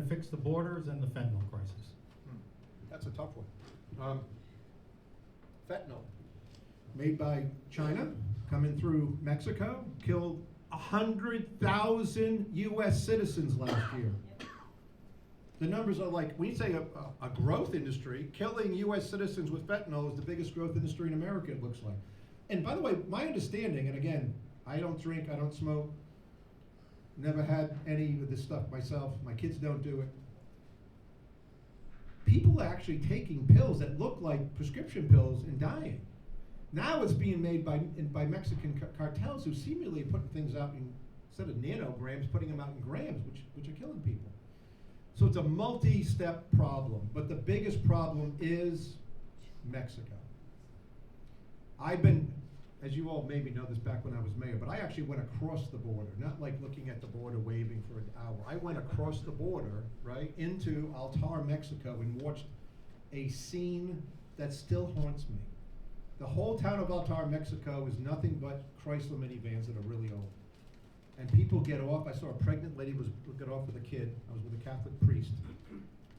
to fix the borders and the fentanyl crisis. That's a tough one. Fentanyl, made by China, coming through Mexico, killed 100,000 U.S. citizens last year. The numbers are like, when you say a growth industry, killing U.S. citizens with fentanyl is the biggest growth industry in America, it looks like. And by the way, my understanding, and again, I don't drink, I don't smoke, never had any of this stuff myself, my kids don't do it. People are actually taking pills that look like prescription pills and dying. Now it's being made by Mexican cartels who seemingly are putting things out in, instead of nanograms, putting them out in grams, which are killing people. So it's a multi-step problem, but the biggest problem is Mexico. I've been, as you all maybe know this back when I was mayor, but I actually went across the border, not like looking at the border waving for an hour. I went across the border, right, into Altar, Mexico, and watched a scene that still haunts me. The whole town of Altar, Mexico is nothing but Chrysler minivans that are really old. And people get off. I saw a pregnant lady get off with a kid. I was with a Catholic priest,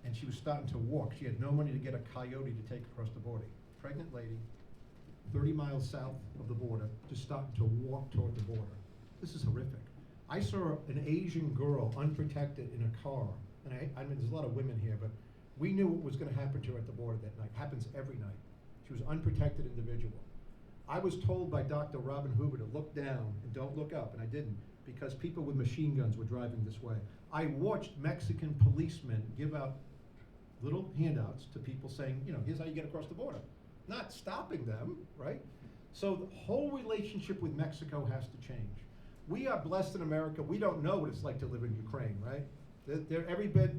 and she was starting to walk. She had no money to get a coyote to take across the border. Pregnant lady, 30 miles south of the border, just starting to walk toward the border. This is horrific. I saw an Asian girl unprotected in a car, and I mean, there's a lot of women here, but we knew what was going to happen to her at the border that night. It happens every night. She was an unprotected individual. I was told by Dr. Robin Hoover to look down and don't look up, and I didn't, because people with machine guns were driving this way. I watched Mexican policemen give out little handouts to people saying, you know, here's how you get across the border. Not stopping them, right? So the whole relationship with Mexico has to change. We are blessed in America. We don't know what it's like to live in Ukraine, right? They're every bit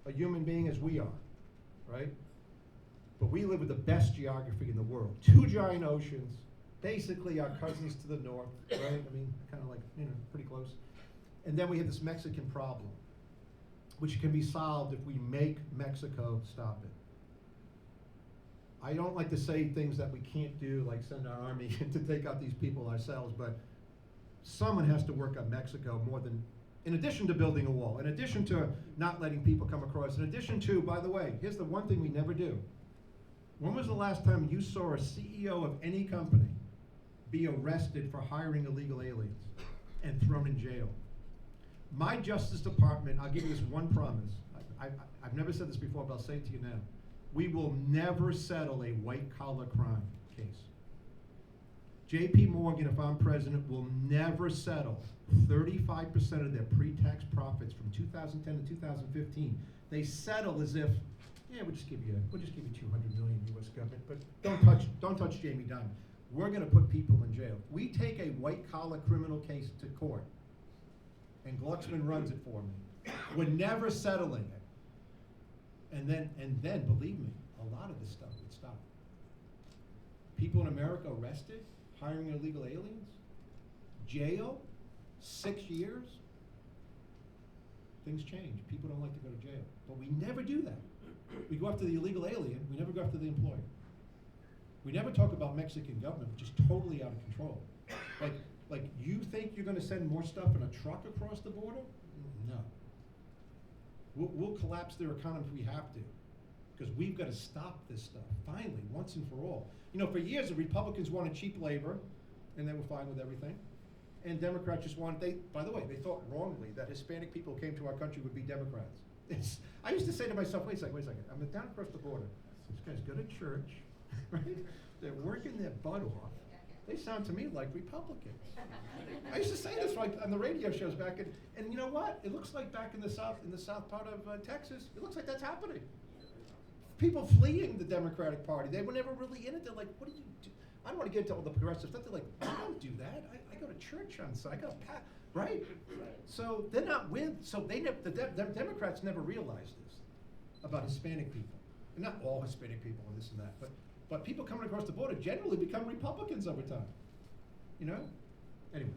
a human being as we are, right? But we live with the best geography in the world. 2 giant oceans, basically our cousins to the north, right? I mean, kind of like, you know, pretty close. And then we have this Mexican problem, which can be solved if we make Mexico stop it. I don't like to say things that we can't do, like send our army to take out these people ourselves, but someone has to work on Mexico more than, in addition to building a wall, in addition to not letting people come across, in addition to, by the way, here's the one thing we never do. When was the last time you saw a CEO of any company be arrested for hiring illegal aliens and thrown in jail? My Justice Department, I'll give you this one promise. I've never said this before, but I'll say it to you now. We will never settle a white-collar crime case. J.P. Morgan, if I'm president, will never settle 35% of their pre-tax profits from 2010 to 2015. They settle as if, yeah, we'll just give you 200 million U.S. government, but don't touch Jamie Dimon. We're going to put people in jail. We take a white-collar criminal case to court, and Glucksman runs it for me. We're never settling it. And then, believe me, a lot of this stuff would stop. People in America arrested, hiring illegal aliens, jail, 6 years. Things change. People don't like to go to jail. But we never do that. We go after the illegal alien, we never go after the employer. We never talk about Mexican government, which is totally out of control. Like you think you're going to send more stuff in a truck across the border? No. We'll collapse their economy if we have to, because we've got to stop this stuff, finally, once and for all. You know, for years, the Republicans wanted cheap labor, and they were fine with everything. And Democrats just wanted, by the way, they thought wrongly that Hispanic people who came to our country would be Democrats. I used to say to myself, wait a second, I'm down across the border. These guys go to church, right? They're working their butt off. They sound to me like Republicans. I used to say this like on the radio shows back in, and you know what? It looks like back in the south part of Texas, it looks like that's happening. People fleeing the Democratic Party. They were never really in it. They're like, what do you do? I don't want to get into all the progressive stuff. They're like, I don't do that. I go to church on Sunday. I got a right? So they're not with, so they never, the Democrats never realized this about Hispanic people. And not all Hispanic people and this and that, but people coming across the border generally become Republicans over time. You know? Anyway.